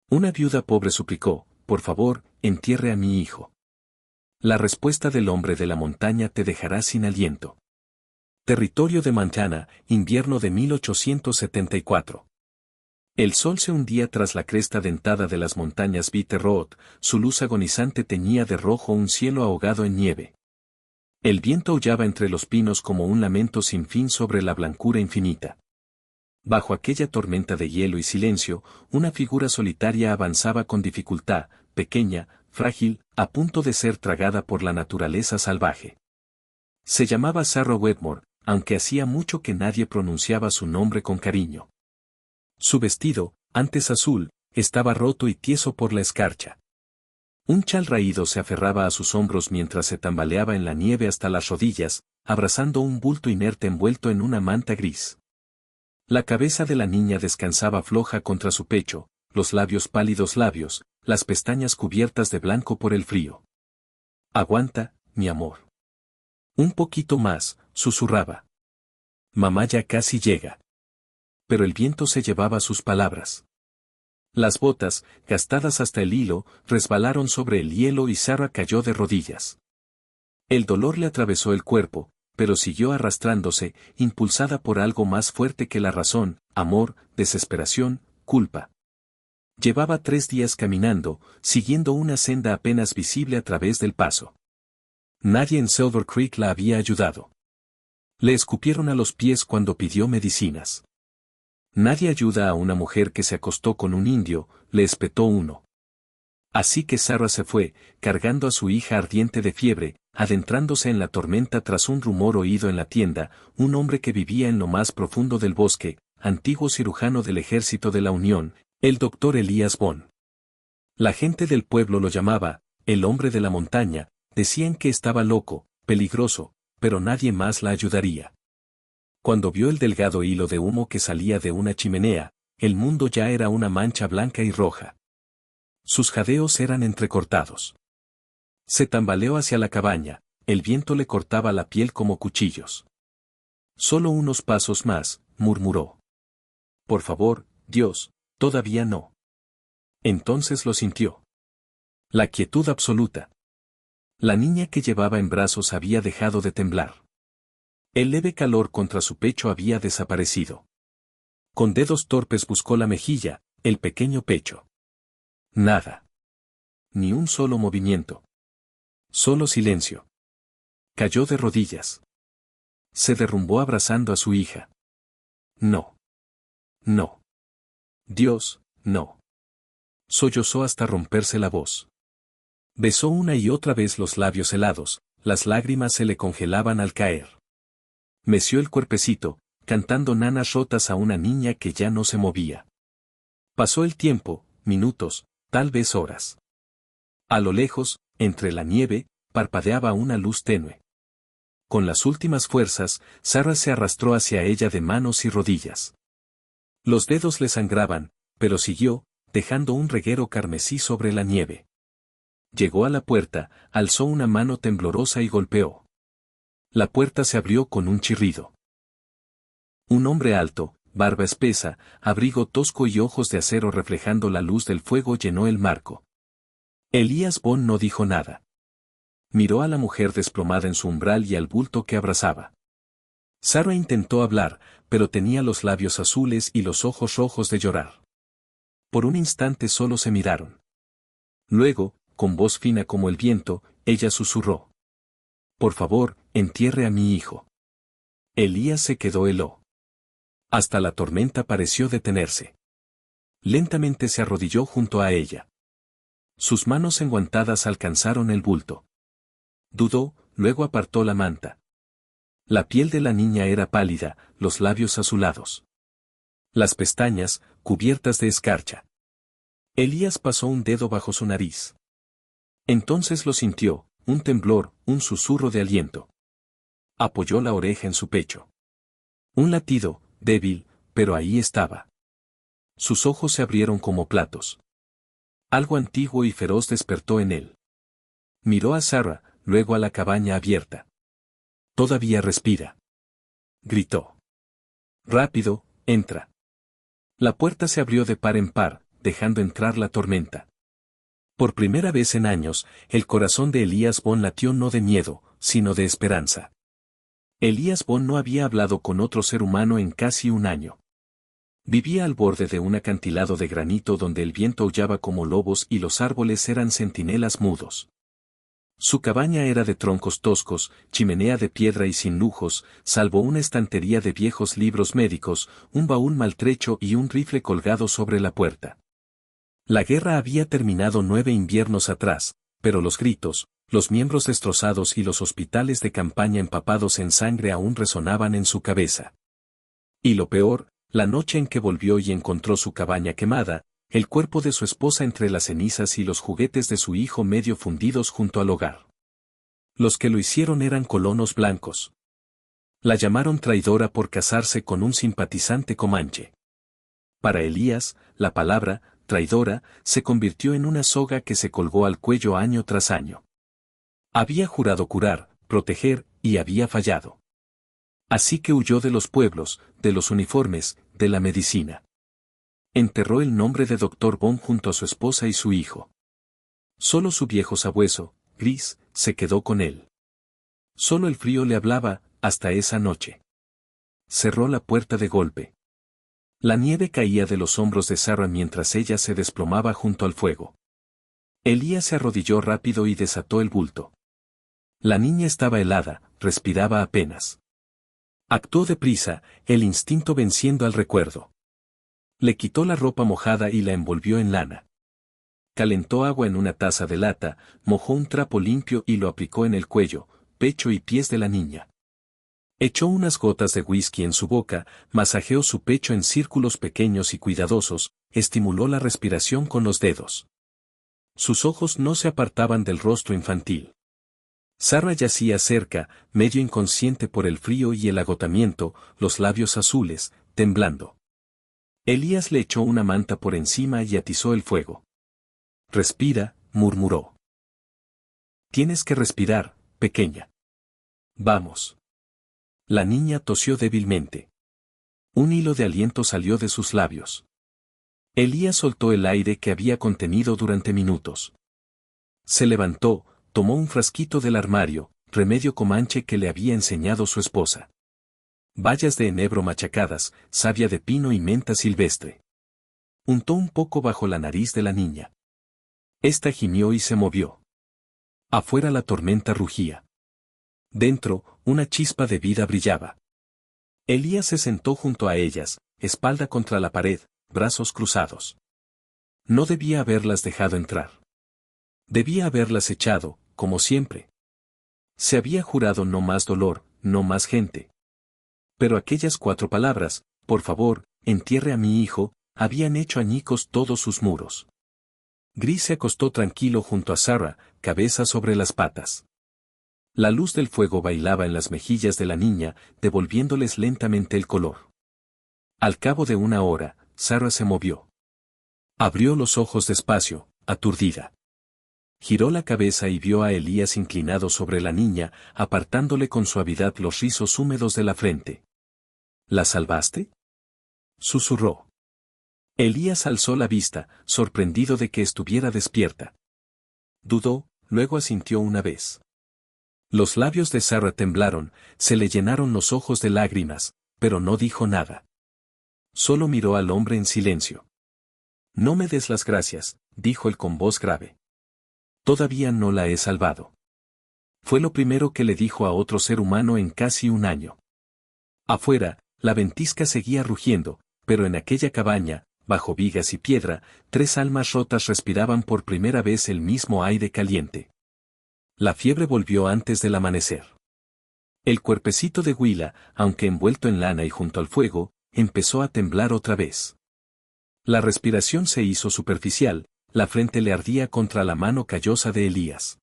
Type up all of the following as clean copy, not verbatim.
Una viuda pobre suplicó, por favor, entierre a mi hijo. La respuesta del hombre de la montaña te dejará sin aliento. Territorio de Montana, invierno de 1874. El sol se hundía tras la cresta dentada de las montañas Bitter Road, su luz agonizante teñía de rojo un cielo ahogado en nieve. El viento aullaba entre los pinos como un lamento sin fin sobre la blancura infinita. Bajo aquella tormenta de hielo y silencio, una figura solitaria avanzaba con dificultad, pequeña, frágil, a punto de ser tragada por la naturaleza salvaje. Se llamaba Sarah Wedmore, aunque hacía mucho que nadie pronunciaba su nombre con cariño. Su vestido, antes azul, estaba roto y tieso por la escarcha. Un chal raído se aferraba a sus hombros mientras se tambaleaba en la nieve hasta las rodillas, abrazando un bulto inerte envuelto en una manta gris. La cabeza de la niña descansaba floja contra su pecho, los labios pálidos labios, las pestañas cubiertas de blanco por el frío. Aguanta, mi amor. Un poquito más, susurraba. Mamá ya casi llega. Pero el viento se llevaba sus palabras. Las botas, gastadas hasta el hilo, resbalaron sobre el hielo y Sarah cayó de rodillas. El dolor le atravesó el cuerpo, pero siguió arrastrándose, impulsada por algo más fuerte que la razón, amor, desesperación, culpa. Llevaba 3 días caminando, siguiendo una senda apenas visible a través del paso. Nadie en Silver Creek la había ayudado. Le escupieron a los pies cuando pidió medicinas. Nadie ayuda a una mujer que se acostó con un indio, le espetó uno. Así que Sarah se fue, cargando a su hija ardiente de fiebre, adentrándose en la tormenta tras un rumor oído en la tienda, un hombre que vivía en lo más profundo del bosque, antiguo cirujano del ejército de la Unión, el doctor Elias Bond. La gente del pueblo lo llamaba, el hombre de la montaña, decían que estaba loco, peligroso, pero nadie más la ayudaría. Cuando vio el delgado hilo de humo que salía de una chimenea, el mundo ya era una mancha blanca y roja. Sus jadeos eran entrecortados. Se tambaleó hacia la cabaña, el viento le cortaba la piel como cuchillos. Solo unos pasos más, murmuró. Por favor, Dios, todavía no. Entonces lo sintió. La quietud absoluta. La niña que llevaba en brazos había dejado de temblar. El leve calor contra su pecho había desaparecido. Con dedos torpes buscó la mejilla, el pequeño pecho. Nada. Ni un solo movimiento. Solo silencio. Cayó de rodillas. Se derrumbó abrazando a su hija. No. No. Dios, no. Sollozó hasta romperse la voz. Besó una y otra vez los labios helados, las lágrimas se le congelaban al caer. Meció el cuerpecito, cantando nanas rotas a una niña que ya no se movía. Pasó el tiempo, minutos, tal vez horas. A lo lejos, entre la nieve, parpadeaba una luz tenue. Con las últimas fuerzas, Sarah se arrastró hacia ella de manos y rodillas. Los dedos le sangraban, pero siguió, dejando un reguero carmesí sobre la nieve. Llegó a la puerta, alzó una mano temblorosa y golpeó. La puerta se abrió con un chirrido. Un hombre alto, barba espesa, abrigo tosco y ojos de acero reflejando la luz del fuego llenó el marco. Elias Bond no dijo nada. Miró a la mujer desplomada en su umbral y al bulto que abrazaba. Sarah intentó hablar, pero tenía los labios azules y los ojos rojos de llorar. Por un instante solo se miraron. Luego, con voz fina como el viento, ella susurró. Por favor, entierre a mi hijo. Elías se quedó heló. Hasta la tormenta pareció detenerse. Lentamente se arrodilló junto a ella. Sus manos enguantadas alcanzaron el bulto. Dudó, luego apartó la manta. La piel de la niña era pálida, los labios azulados. Las pestañas, cubiertas de escarcha. Elías pasó un dedo bajo su nariz. Entonces lo sintió, un temblor, un susurro de aliento. Apoyó la oreja en su pecho. Un latido, débil, pero ahí estaba. Sus ojos se abrieron como platos. Algo antiguo y feroz despertó en él. Miró a Sarah, luego a la cabaña abierta. Todavía respira. Gritó. Rápido, entra. La puerta se abrió de par en par, dejando entrar la tormenta. Por primera vez en años, el corazón de Elias Bond latió no de miedo, sino de esperanza. Elias Bond no había hablado con otro ser humano en casi un año. Vivía al borde de un acantilado de granito donde el viento aullaba como lobos y los árboles eran centinelas mudos. Su cabaña era de troncos toscos, chimenea de piedra y sin lujos, salvo una estantería de viejos libros médicos, un baúl maltrecho y un rifle colgado sobre la puerta. La guerra había terminado 9 inviernos atrás, pero los gritos, los miembros destrozados y los hospitales de campaña empapados en sangre aún resonaban en su cabeza. Y lo peor, la noche en que volvió y encontró su cabaña quemada, el cuerpo de su esposa entre las cenizas y los juguetes de su hijo medio fundidos junto al hogar. Los que lo hicieron eran colonos blancos. La llamaron traidora por casarse con un simpatizante comanche. Para Elías, la palabra, traidora, se convirtió en una soga que se colgó al cuello año tras año. Había jurado curar, proteger, y había fallado. Así que huyó de los pueblos, de los uniformes, de la medicina. Enterró el nombre de Dr. Bond junto a su esposa y su hijo. Solo su viejo sabueso, Gris, se quedó con él. Solo el frío le hablaba, hasta esa noche. Cerró la puerta de golpe. La nieve caía de los hombros de Sarah mientras ella se desplomaba junto al fuego. Elías se arrodilló rápido y desató el bulto. La niña estaba helada, respiraba apenas. Actuó deprisa, el instinto venciendo al recuerdo. Le quitó la ropa mojada y la envolvió en lana. Calentó agua en una taza de lata, mojó un trapo limpio y lo aplicó en el cuello, pecho y pies de la niña. Echó unas gotas de whisky en su boca, masajeó su pecho en círculos pequeños y cuidadosos, estimuló la respiración con los dedos. Sus ojos no se apartaban del rostro infantil. Sarah yacía cerca, medio inconsciente por el frío y el agotamiento, los labios azules, temblando. Elías le echó una manta por encima y atizó el fuego. Respira, murmuró. Tienes que respirar, pequeña. Vamos. La niña tosió débilmente. Un hilo de aliento salió de sus labios. Elías soltó el aire que había contenido durante minutos. Se levantó, tomó un frasquito del armario, remedio comanche que le había enseñado su esposa. Bayas de enebro machacadas, savia de pino y menta silvestre. Untó un poco bajo la nariz de la niña. Esta gimió y se movió. Afuera la tormenta rugía. Dentro, una chispa de vida brillaba. Elías se sentó junto a ellas, espalda contra la pared, brazos cruzados. No debía haberlas dejado entrar. Debía haberlas echado, como siempre. Se había jurado no más dolor, no más gente. Pero aquellas 4 palabras, por favor, entierre a mi hijo, habían hecho añicos todos sus muros. Gris se acostó tranquilo junto a Sarah, cabeza sobre las patas. La luz del fuego bailaba en las mejillas de la niña, devolviéndoles lentamente el color. Al cabo de una hora, Sarah se movió. Abrió los ojos despacio, aturdida. Giró la cabeza y vio a Elías inclinado sobre la niña, apartándole con suavidad los rizos húmedos de la frente. ¿La salvaste?, susurró. Elías alzó la vista, sorprendido de que estuviera despierta. Dudó, luego asintió una vez. Los labios de Sarah temblaron, se le llenaron los ojos de lágrimas, pero no dijo nada. Solo miró al hombre en silencio. No me des las gracias, dijo él con voz grave. Todavía no la he salvado. Fue lo primero que le dijo a otro ser humano en casi un año. Afuera, la ventisca seguía rugiendo, pero en aquella cabaña, bajo vigas y piedra, 3 almas rotas respiraban por primera vez el mismo aire caliente. La fiebre volvió antes del amanecer. El cuerpecito de Willa, aunque envuelto en lana y junto al fuego, empezó a temblar otra vez. La respiración se hizo superficial, la frente le ardía contra la mano callosa de Elías.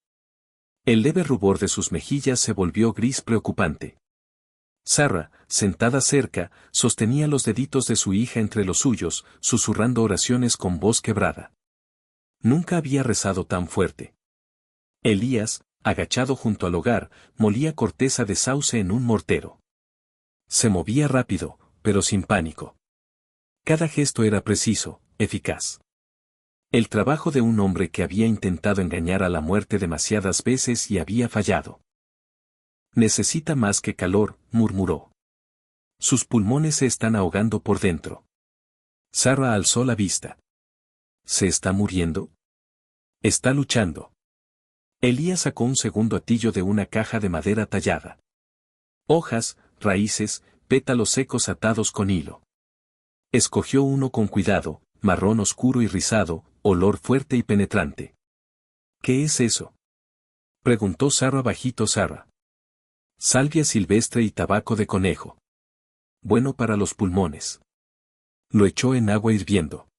El leve rubor de sus mejillas se volvió gris preocupante. Sarah, sentada cerca, sostenía los deditos de su hija entre los suyos, susurrando oraciones con voz quebrada. Nunca había rezado tan fuerte. Elías, agachado junto al hogar, molía corteza de sauce en un mortero. Se movía rápido, pero sin pánico. Cada gesto era preciso, eficaz. El trabajo de un hombre que había intentado engañar a la muerte demasiadas veces y había fallado. Necesita más que calor, murmuró. Sus pulmones se están ahogando por dentro. Sarah alzó la vista. ¿Se está muriendo? Está luchando. Elías sacó un segundo atillo de una caja de madera tallada. Hojas, raíces, pétalos secos atados con hilo. Escogió uno con cuidado, marrón oscuro y rizado, olor fuerte y penetrante. ¿Qué es eso? Preguntó Sarah bajito. Sarah. Salvia silvestre y tabaco de conejo. Bueno para los pulmones. Lo echó en agua hirviendo.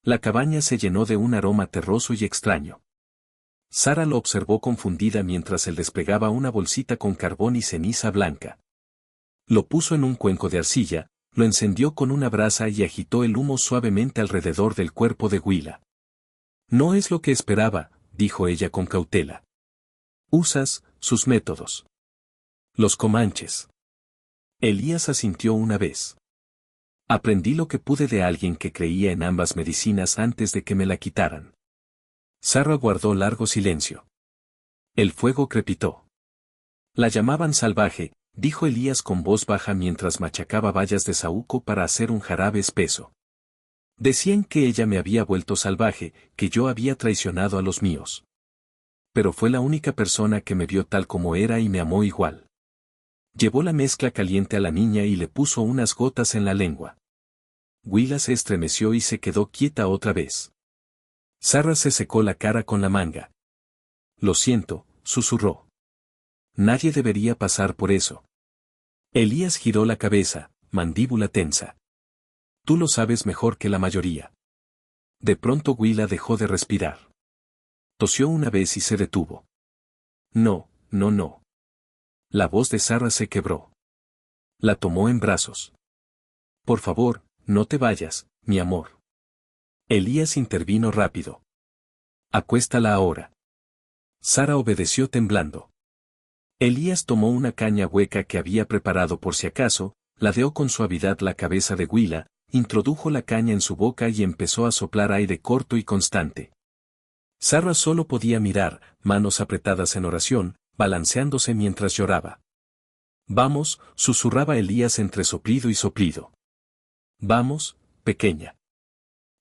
La cabaña se llenó de un aroma terroso y extraño. Sarah lo observó confundida mientras él desplegaba una bolsita con carbón y ceniza blanca. Lo puso en un cuenco de arcilla, lo encendió con una brasa y agitó el humo suavemente alrededor del cuerpo de Willa. No es lo que esperaba, dijo ella con cautela. Usas sus métodos. Los comanches. Elías asintió una vez. Aprendí lo que pude de alguien que creía en ambas medicinas antes de que me la quitaran. Sarah guardó largo silencio. El fuego crepitó. La llamaban salvaje, dijo Elías con voz baja mientras machacaba bayas de saúco para hacer un jarabe espeso. Decían que ella me había vuelto salvaje, que yo había traicionado a los míos. Pero fue la única persona que me vio tal como era y me amó igual. Llevó la mezcla caliente a la niña y le puso unas gotas en la lengua. Willa se estremeció y se quedó quieta otra vez. Sarah se secó la cara con la manga. Lo siento, susurró. Nadie debería pasar por eso. Elías giró la cabeza, mandíbula tensa. Tú lo sabes mejor que la mayoría. De pronto Willa dejó de respirar. Tosió una vez y se detuvo. No, no, no. La voz de Sarah se quebró. La tomó en brazos. Por favor, no te vayas, mi amor. Elías intervino rápido. Acuéstala ahora. Sarah obedeció temblando. Elías tomó una caña hueca que había preparado por si acaso, ladeó con suavidad la cabeza de Willa, introdujo la caña en su boca y empezó a soplar aire corto y constante. Sarah solo podía mirar, manos apretadas en oración, balanceándose mientras lloraba. Vamos, susurraba Elías entre soplido y soplido. Vamos, pequeña.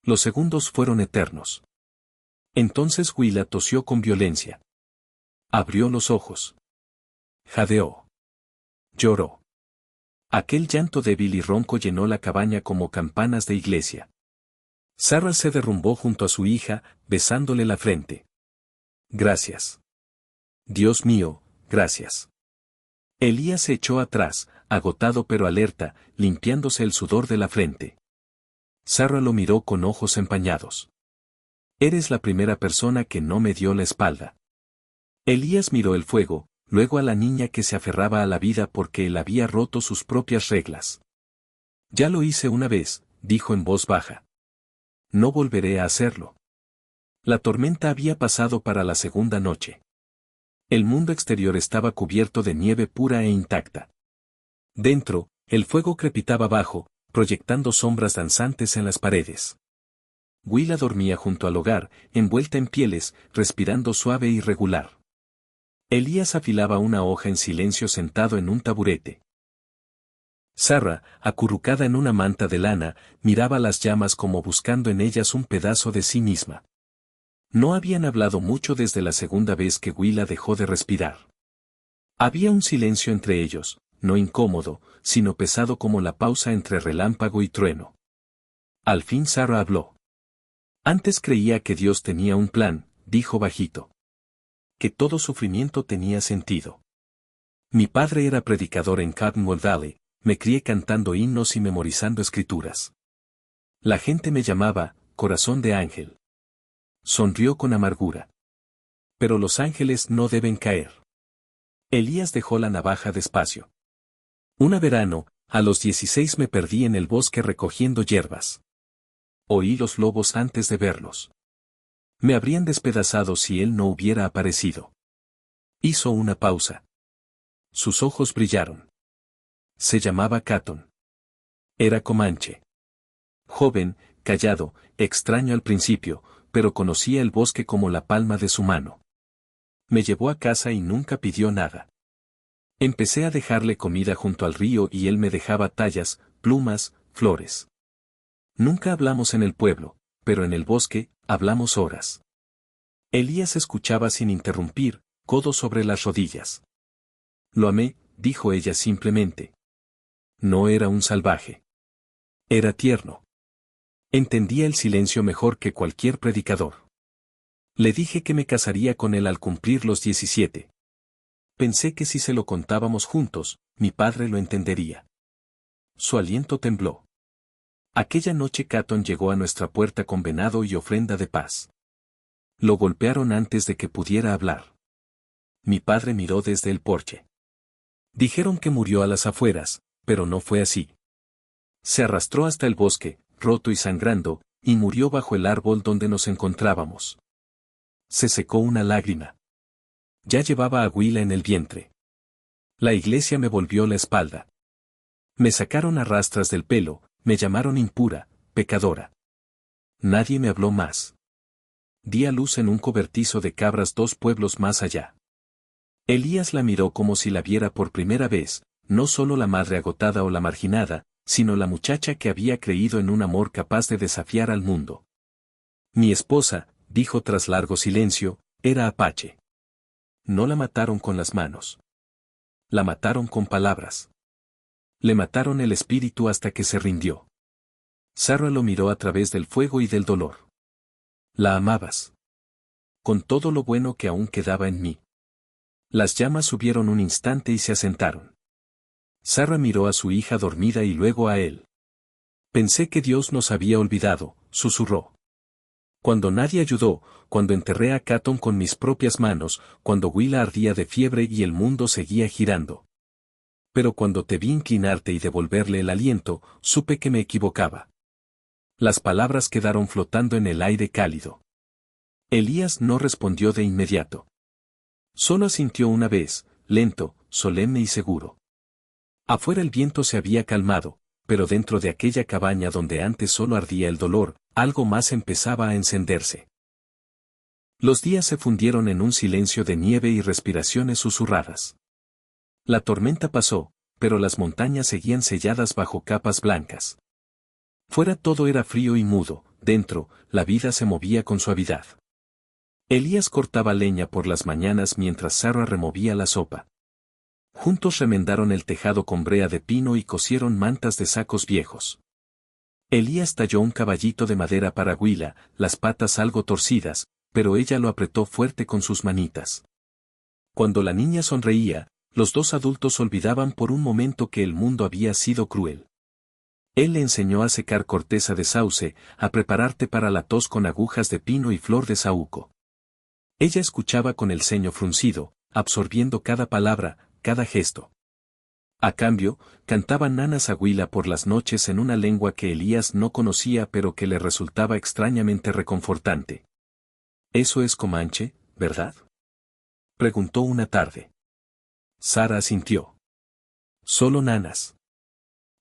Los segundos fueron eternos. Entonces Willa tosió con violencia. Abrió los ojos. Jadeó. Lloró. Aquel llanto débil y ronco llenó la cabaña como campanas de iglesia. Sarah se derrumbó junto a su hija, besándole la frente. Gracias. Dios mío, gracias. Elías se echó atrás, agotado pero alerta, limpiándose el sudor de la frente. Sarah lo miró con ojos empañados. Eres la primera persona que no me dio la espalda. Elías miró el fuego, luego a la niña que se aferraba a la vida porque él había roto sus propias reglas. Ya lo hice una vez, dijo en voz baja. No volveré a hacerlo. La tormenta había pasado para la segunda noche. El mundo exterior estaba cubierto de nieve pura e intacta. Dentro, el fuego crepitaba bajo, proyectando sombras danzantes en las paredes. Willa dormía junto al hogar, envuelta en pieles, respirando suave y regular. Elías afilaba una hoja en silencio sentado en un taburete. Sarah, acurrucada en una manta de lana, miraba las llamas como buscando en ellas un pedazo de sí misma. No habían hablado mucho desde la segunda vez que Willa dejó de respirar. Había un silencio entre ellos, no incómodo, sino pesado como la pausa entre relámpago y trueno. Al fin Sarah habló. Antes creía que Dios tenía un plan, dijo bajito. Que todo sufrimiento tenía sentido. Mi padre era predicador en Cottonwood Valley, me crié cantando himnos y memorizando escrituras. La gente me llamaba, corazón de ángel. Sonrió con amargura. Pero los ángeles no deben caer. Elías dejó la navaja despacio. Un verano, a los 16 me perdí en el bosque recogiendo hierbas. Oí los lobos antes de verlos. Me habrían despedazado si él no hubiera aparecido. Hizo una pausa. Sus ojos brillaron. Se llamaba Catton. Era comanche. Joven, callado, extraño al principio, pero conocía el bosque como la palma de su mano. Me llevó a casa y nunca pidió nada. Empecé a dejarle comida junto al río y él me dejaba tallas, plumas, flores. Nunca hablamos en el pueblo, pero en el bosque, hablamos horas. Elías escuchaba sin interrumpir, codo sobre las rodillas. Lo amé, dijo ella simplemente. No era un salvaje. Era tierno. Entendía el silencio mejor que cualquier predicador. Le dije que me casaría con él al cumplir los 17. Pensé que si se lo contábamos juntos, mi padre lo entendería. Su aliento tembló. Aquella noche Catón llegó a nuestra puerta con venado y ofrenda de paz. Lo golpearon antes de que pudiera hablar. Mi padre miró desde el porche. Dijeron que murió a las afueras, pero no fue así. Se arrastró hasta el bosque, roto y sangrando, y murió bajo el árbol donde nos encontrábamos. Se secó una lágrima. Ya llevaba a Huila en el vientre. La iglesia me volvió la espalda. Me sacaron a rastras del pelo, me llamaron impura, pecadora. Nadie me habló más. Di a luz en un cobertizo de cabras 2 pueblos más allá. Elías la miró como si la viera por primera vez, no solo la madre agotada o la marginada, sino la muchacha que había creído en un amor capaz de desafiar al mundo. Mi esposa, dijo tras largo silencio, era apache. No la mataron con las manos. La mataron con palabras. Le mataron el espíritu hasta que se rindió. Sarah lo miró a través del fuego y del dolor. La amabas. Con todo lo bueno que aún quedaba en mí. Las llamas subieron un instante y se asentaron. Sarah miró a su hija dormida y luego a él. Pensé que Dios nos había olvidado, susurró. Cuando nadie ayudó, cuando enterré a Catón con mis propias manos, cuando Huila ardía de fiebre y el mundo seguía girando. Pero cuando te vi inclinarte y devolverle el aliento, supe que me equivocaba. Las palabras quedaron flotando en el aire cálido. Elías no respondió de inmediato. Solo asintió una vez, lento, solemne y seguro. Afuera el viento se había calmado, pero dentro de aquella cabaña donde antes solo ardía el dolor, algo más empezaba a encenderse. Los días se fundieron en un silencio de nieve y respiraciones susurradas. La tormenta pasó, pero las montañas seguían selladas bajo capas blancas. Fuera todo era frío y mudo, dentro, la vida se movía con suavidad. Elías cortaba leña por las mañanas mientras Sarah removía la sopa. Juntos remendaron el tejado con brea de pino y cosieron mantas de sacos viejos. Elías talló un caballito de madera para Huila, las patas algo torcidas, pero ella lo apretó fuerte con sus manitas. Cuando la niña sonreía, los 2 adultos olvidaban por un momento que el mundo había sido cruel. Él le enseñó a secar corteza de sauce, a prepararte para la tos con agujas de pino y flor de saúco. Ella escuchaba con el ceño fruncido, absorbiendo cada palabra, cada gesto. A cambio, cantaban nanas a Huila por las noches en una lengua que Elías no conocía pero que le resultaba extrañamente reconfortante. «Eso es comanche, ¿verdad?», preguntó una tarde. Sarah asintió. «Solo nanas.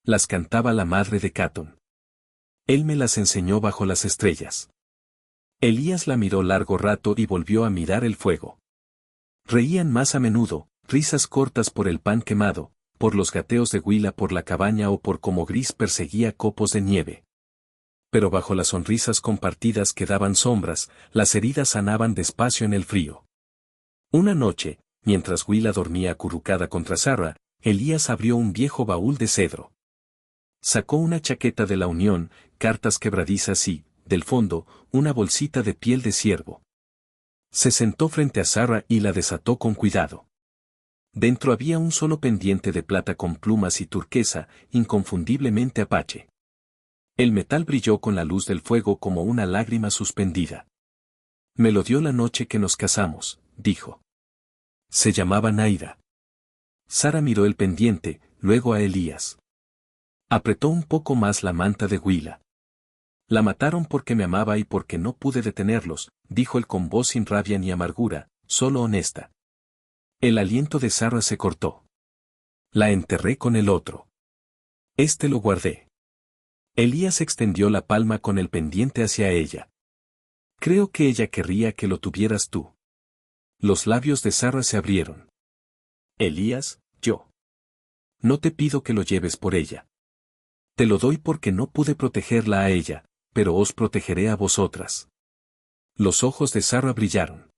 Las cantaba la madre de Catón. Él me las enseñó bajo las estrellas». Elías la miró largo rato y volvió a mirar el fuego. Reían más a menudo, risas cortas por el pan quemado, por los gateos de Huila por la cabaña o por cómo Gris perseguía copos de nieve. Pero bajo las sonrisas compartidas quedaban sombras, las heridas sanaban despacio en el frío. Una noche, mientras Huila dormía acurrucada contra Sarah, Elías abrió un viejo baúl de cedro. Sacó una chaqueta de la Unión, cartas quebradizas y, del fondo, una bolsita de piel de ciervo. Se sentó frente a Sarah y la desató con cuidado. Dentro había un solo pendiente de plata con plumas y turquesa, inconfundiblemente apache. El metal brilló con la luz del fuego como una lágrima suspendida. «Me lo dio la noche que nos casamos», dijo. Se llamaba Naira. Sarah miró el pendiente, luego a Elías. Apretó un poco más la manta de Huila. «La mataron porque me amaba y porque no pude detenerlos», dijo él con voz sin rabia ni amargura, solo honesta. El aliento de Sarah se cortó. «La enterré con el otro. Este lo guardé». Elías extendió la palma con el pendiente hacia ella. Creo que ella querría que lo tuvieras tú. Los labios de Sarah se abrieron. Elías, yo. No te pido que lo lleves por ella. Te lo doy porque no pude protegerla a ella, pero os protegeré a vosotras. Los ojos de Sarah brillaron.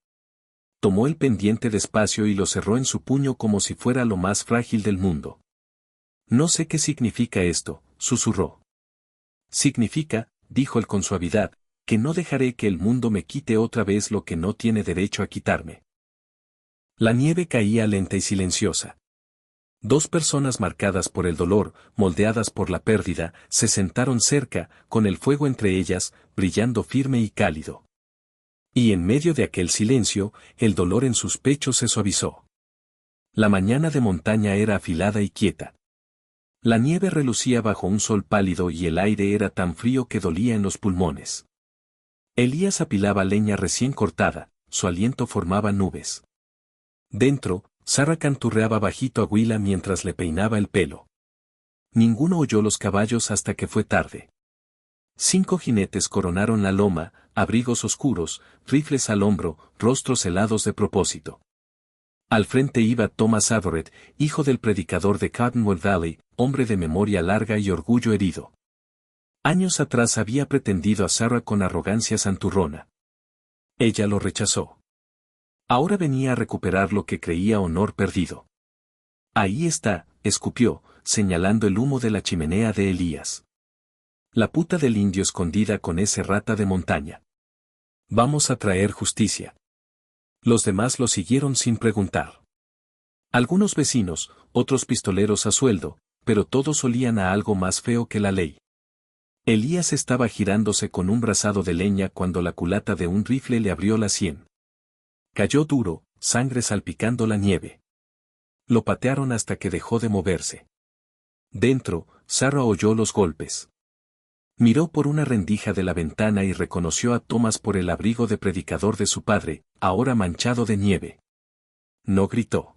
Tomó el pendiente despacio y lo cerró en su puño como si fuera lo más frágil del mundo. No sé qué significa esto, susurró. Significa, dijo él con suavidad, que no dejaré que el mundo me quite otra vez lo que no tiene derecho a quitarme. La nieve caía lenta y silenciosa. Dos personas marcadas por el dolor, moldeadas por la pérdida, se sentaron cerca, con el fuego entre ellas, brillando firme y cálido. Y en medio de aquel silencio, el dolor en sus pechos se suavizó. La mañana de montaña era afilada y quieta. La nieve relucía bajo un sol pálido y el aire era tan frío que dolía en los pulmones. Elías apilaba leña recién cortada, su aliento formaba nubes. Dentro, Sarah canturreaba bajito a Willa mientras le peinaba el pelo. Ninguno oyó los caballos hasta que fue tarde. 5 jinetes coronaron la loma, abrigos oscuros, rifles al hombro, rostros helados de propósito. Al frente iba Thomas Everett, hijo del predicador de Cottonwood Valley, hombre de memoria larga y orgullo herido. Años atrás había pretendido a Sarah con arrogancia santurrona. Ella lo rechazó. Ahora venía a recuperar lo que creía honor perdido. Ahí está, escupió, señalando el humo de la chimenea de Elías. La puta del indio escondida con ese rata de montaña. Vamos a traer justicia. Los demás lo siguieron sin preguntar. Algunos vecinos, otros pistoleros a sueldo, pero todos olían a algo más feo que la ley. Elías estaba girándose con un brazado de leña cuando la culata de un rifle le abrió la sien. Cayó duro, sangre salpicando la nieve. Lo patearon hasta que dejó de moverse. Dentro, Sarah oyó los golpes. Miró por una rendija de la ventana y reconoció a Thomas por el abrigo de predicador de su padre, ahora manchado de nieve. No gritó.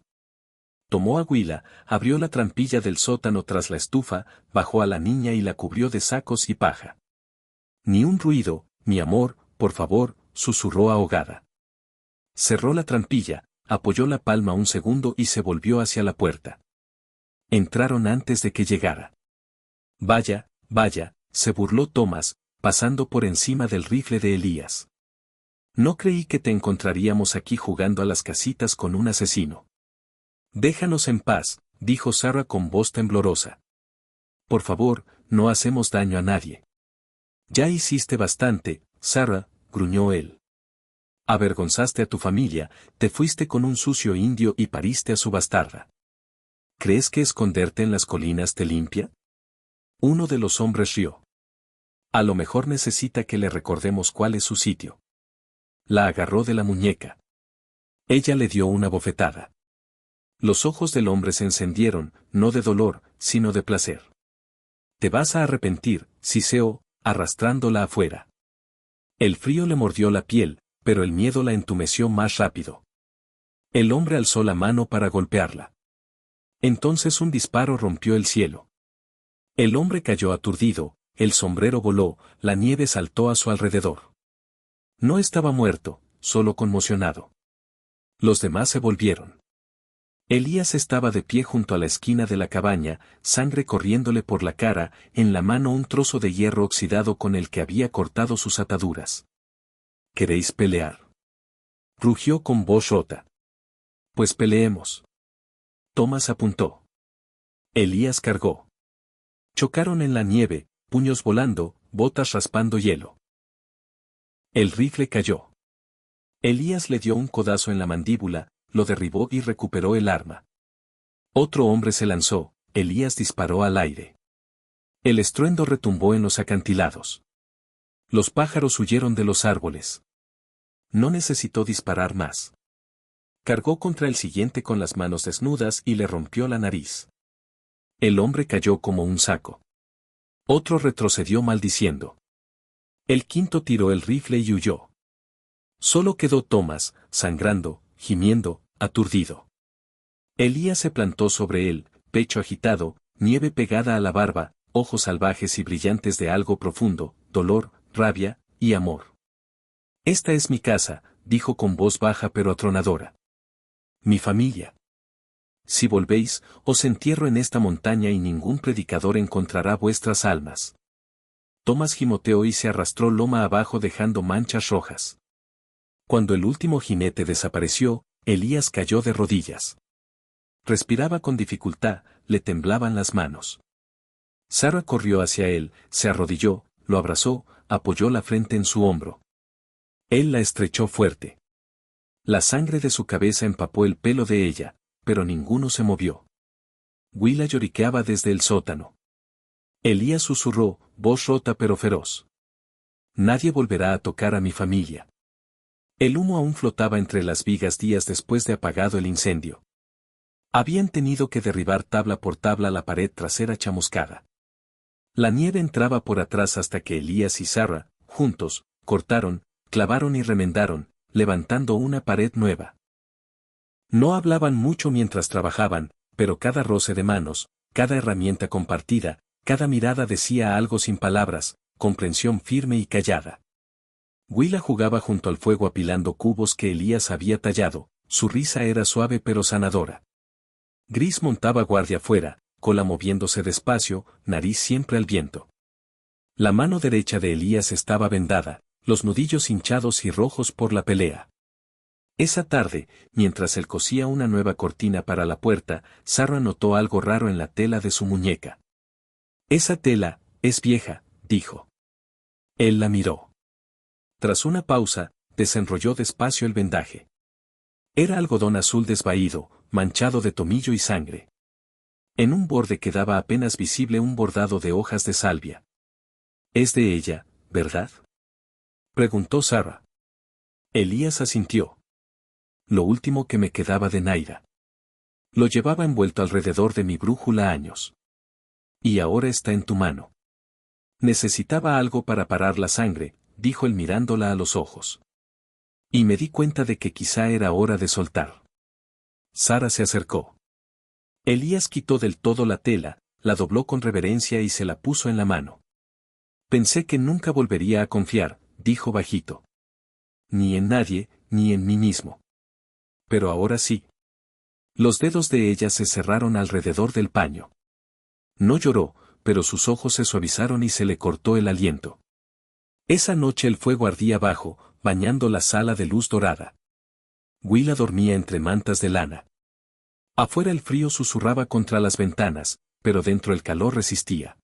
Tomó a Willa, abrió la trampilla del sótano tras la estufa, bajó a la niña y la cubrió de sacos y paja. Ni un ruido, mi amor, por favor, susurró ahogada. Cerró la trampilla, apoyó la palma un segundo y se volvió hacia la puerta. Entraron antes de que llegara. Vaya, vaya, se burló Thomas, pasando por encima del rifle de Elías. No creí que te encontraríamos aquí jugando a las casitas con un asesino. Déjanos en paz, dijo Sarah con voz temblorosa. Por favor, no hacemos daño a nadie. Ya hiciste bastante, Sarah, gruñó él. Avergonzaste a tu familia, te fuiste con un sucio indio y pariste a su bastarda. ¿Crees que esconderte en las colinas te limpia? Uno de los hombres rió. A lo mejor necesita que le recordemos cuál es su sitio. La agarró de la muñeca. Ella le dio una bofetada. Los ojos del hombre se encendieron, no de dolor, sino de placer. Te vas a arrepentir, siseó, arrastrándola afuera. El frío le mordió la piel, pero el miedo la entumeció más rápido. El hombre alzó la mano para golpearla. Entonces un disparo rompió el cielo. El hombre cayó aturdido, el sombrero voló, la nieve saltó a su alrededor. No estaba muerto, solo conmocionado. Los demás se volvieron. Elías estaba de pie junto a la esquina de la cabaña, sangre corriéndole por la cara, en la mano un trozo de hierro oxidado con el que había cortado sus ataduras. ¿Queréis pelear? Rugió con voz rota. Pues peleemos. Thomas apuntó. Elías cargó. Chocaron en la nieve, puños volando, botas raspando hielo. El rifle cayó. Elías le dio un codazo en la mandíbula, lo derribó y recuperó el arma. Otro hombre se lanzó, Elías disparó al aire. El estruendo retumbó en los acantilados. Los pájaros huyeron de los árboles. No necesitó disparar más. Cargó contra el siguiente con las manos desnudas y le rompió la nariz. El hombre cayó como un saco. Otro retrocedió maldiciendo. El quinto tiró el rifle y huyó. Solo quedó Thomas, sangrando, gimiendo, aturdido. Elías se plantó sobre él, pecho agitado, nieve pegada a la barba, ojos salvajes y brillantes de algo profundo, dolor, rabia y amor. Esta es mi casa, dijo con voz baja pero atronadora. Mi familia. Si volvéis, os entierro en esta montaña y ningún predicador encontrará vuestras almas. Tomás gimoteó y se arrastró loma abajo dejando manchas rojas. Cuando el último jinete desapareció, Elías cayó de rodillas. Respiraba con dificultad, le temblaban las manos. Sara corrió hacia él, se arrodilló, lo abrazó, apoyó la frente en su hombro. Él la estrechó fuerte. La sangre de su cabeza empapó el pelo de ella, pero ninguno se movió. Willa lloriqueaba desde el sótano. Elías susurró, voz rota pero feroz. Nadie volverá a tocar a mi familia. El humo aún flotaba entre las vigas días después de apagado el incendio. Habían tenido que derribar tabla por tabla la pared trasera chamuscada. La nieve entraba por atrás hasta que Elías y Sara, juntos, cortaron, clavaron y remendaron, levantando una pared nueva. No hablaban mucho mientras trabajaban, pero cada roce de manos, cada herramienta compartida, cada mirada decía algo sin palabras, comprensión firme y callada. Willa jugaba junto al fuego apilando cubos que Elías había tallado, su risa era suave pero sanadora. Gris montaba guardia afuera, cola moviéndose despacio, nariz siempre al viento. La mano derecha de Elías estaba vendada, los nudillos hinchados y rojos por la pelea. Esa tarde, mientras él cosía una nueva cortina para la puerta, Sara notó algo raro en la tela de su muñeca. Esa tela, es vieja, dijo. Él la miró. Tras una pausa, desenrolló despacio el vendaje. Era algodón azul desvaído, manchado de tomillo y sangre. En un borde quedaba apenas visible un bordado de hojas de salvia. «Es de ella, ¿verdad?», preguntó Sara. Elías asintió. Lo último que me quedaba de Naira. Lo llevaba envuelto alrededor de mi brújula años. Y ahora está en tu mano. Necesitaba algo para parar la sangre, dijo él mirándola a los ojos. Y me di cuenta de que quizá era hora de soltar. Sara se acercó. Elías quitó del todo la tela, la dobló con reverencia y se la puso en la mano. Pensé que nunca volvería a confiar, dijo bajito. Ni en nadie, ni en mí mismo. Pero ahora sí. Los dedos de ella se cerraron alrededor del paño. No lloró, pero sus ojos se suavizaron y se le cortó el aliento. Esa noche el fuego ardía abajo, bañando la sala de luz dorada. Willa dormía entre mantas de lana. Afuera el frío susurraba contra las ventanas, pero dentro el calor resistía.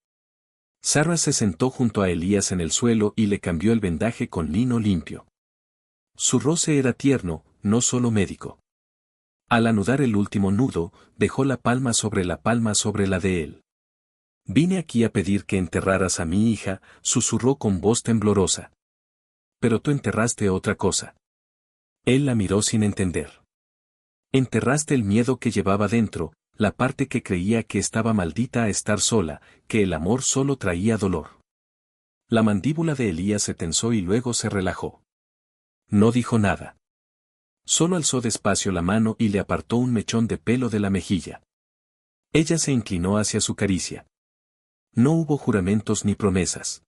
Sara se sentó junto a Elías en el suelo y le cambió el vendaje con lino limpio. Su roce era tierno, no solo médico. Al anudar el último nudo, dejó la palma sobre la de él. Vine aquí a pedir que enterraras a mi hija, susurró con voz temblorosa. Pero tú enterraste otra cosa. Él la miró sin entender. Enterraste el miedo que llevaba dentro, la parte que creía que estaba maldita a estar sola, que el amor solo traía dolor. La mandíbula de Elías se tensó y luego se relajó. No dijo nada. Solo alzó despacio la mano y le apartó un mechón de pelo de la mejilla. Ella se inclinó hacia su caricia. No hubo juramentos ni promesas.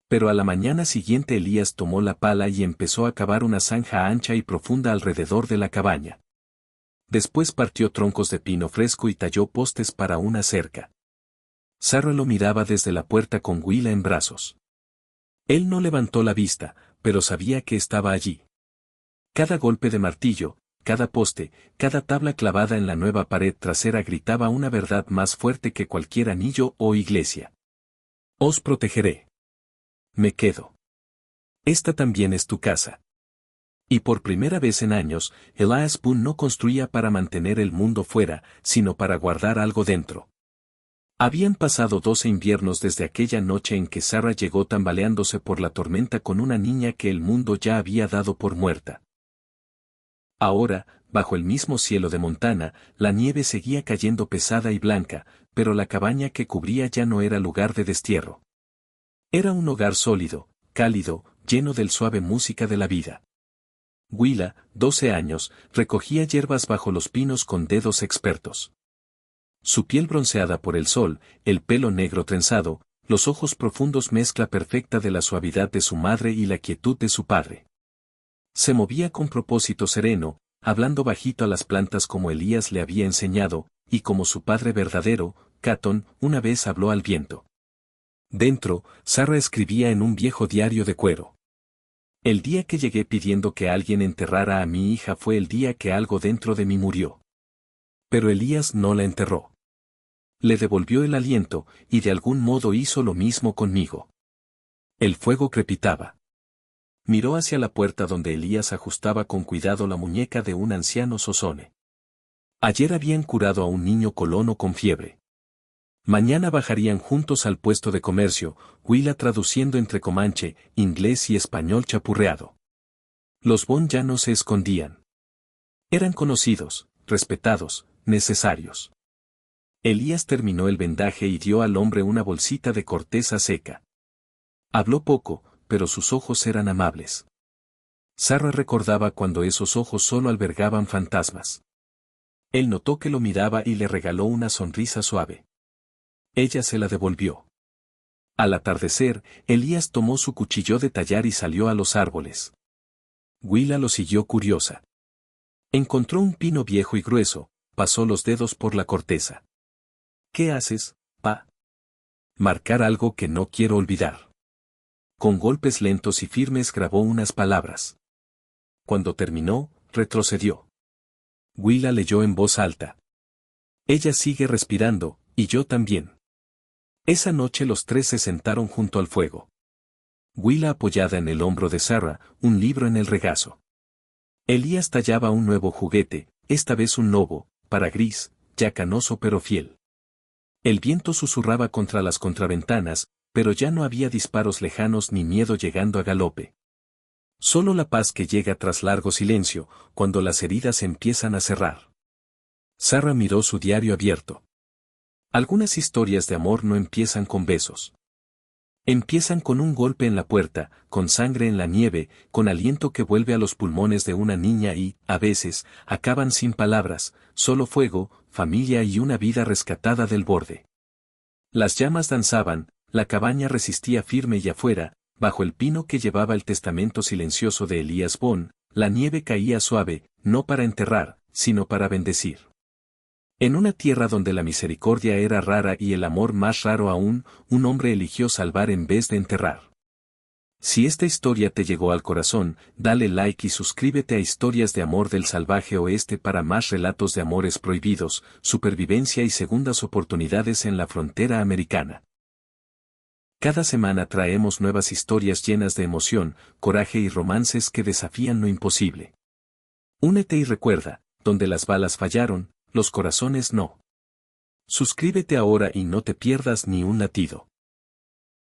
Pero a la mañana siguiente Elías tomó la pala y empezó a cavar una zanja ancha y profunda alrededor de la cabaña. Después partió troncos de pino fresco y talló postes para una cerca. Sara lo miraba desde la puerta con Willa en brazos. Él no levantó la vista, pero sabía que estaba allí. Cada golpe de martillo, cada poste, cada tabla clavada en la nueva pared trasera gritaba una verdad más fuerte que cualquier anillo o iglesia. Os protegeré. Me quedo. Esta también es tu casa. Y por primera vez en años, Elias Boone no construía para mantener el mundo fuera, sino para guardar algo dentro. Habían pasado 12 inviernos desde aquella noche en que Sara llegó tambaleándose por la tormenta con una niña que el mundo ya había dado por muerta. Ahora, bajo el mismo cielo de Montana, la nieve seguía cayendo pesada y blanca, pero la cabaña que cubría ya no era lugar de destierro. Era un hogar sólido, cálido, lleno del suave música de la vida. Willa, 12 años, recogía hierbas bajo los pinos con dedos expertos. Su piel bronceada por el sol, el pelo negro trenzado, los ojos profundos mezcla perfecta de la suavidad de su madre y la quietud de su padre. Se movía con propósito sereno, hablando bajito a las plantas como Elías le había enseñado, y como su padre verdadero, Catón, una vez habló al viento. Dentro, Sarah escribía en un viejo diario de cuero. El día que llegué pidiendo que alguien enterrara a mi hija fue el día que algo dentro de mí murió. Pero Elías no la enterró. Le devolvió el aliento, y de algún modo hizo lo mismo conmigo. El fuego crepitaba. Miró hacia la puerta donde Elías ajustaba con cuidado la muñeca de un anciano Sosone. Ayer habían curado a un niño colono con fiebre. Mañana bajarían juntos al puesto de comercio, Willa traduciendo entre comanche, inglés y español chapurreado. Los Bon ya no se escondían. Eran conocidos, respetados, necesarios. Elías terminó el vendaje y dio al hombre una bolsita de corteza seca. Habló poco, pero sus ojos eran amables. Sarah recordaba cuando esos ojos solo albergaban fantasmas. Él notó que lo miraba y le regaló una sonrisa suave. Ella se la devolvió. Al atardecer, Elías tomó su cuchillo de tallar y salió a los árboles. Willa lo siguió curiosa. Encontró un pino viejo y grueso, pasó los dedos por la corteza. ¿Qué haces, pa? Marcar algo que no quiero olvidar. Con golpes lentos y firmes grabó unas palabras. Cuando terminó, retrocedió. Willa leyó en voz alta. Ella sigue respirando, y yo también. Esa noche los tres se sentaron junto al fuego. Willa apoyada en el hombro de Sarah, un libro en el regazo. Elías tallaba un nuevo juguete, esta vez un lobo, para Gris, ya canoso pero fiel. El viento susurraba contra las contraventanas, pero ya no había disparos lejanos ni miedo llegando a galope. Solo la paz que llega tras largo silencio, cuando las heridas empiezan a cerrar. Sarah miró su diario abierto. Algunas historias de amor no empiezan con besos. Empiezan con un golpe en la puerta, con sangre en la nieve, con aliento que vuelve a los pulmones de una niña y, a veces, acaban sin palabras, solo fuego, familia y una vida rescatada del borde. Las llamas danzaban, la cabaña resistía firme y afuera, bajo el pino que llevaba el testamento silencioso de Elías Bon, la nieve caía suave, no para enterrar, sino para bendecir. En una tierra donde la misericordia era rara y el amor más raro aún, un hombre eligió salvar en vez de enterrar. Si esta historia te llegó al corazón, dale like y suscríbete a Historias de Amor del Salvaje Oeste para más relatos de amores prohibidos, supervivencia y segundas oportunidades en la frontera americana. Cada semana traemos nuevas historias llenas de emoción, coraje y romances que desafían lo imposible. Únete y recuerda, donde las balas fallaron, los corazones no. Suscríbete ahora y no te pierdas ni un latido.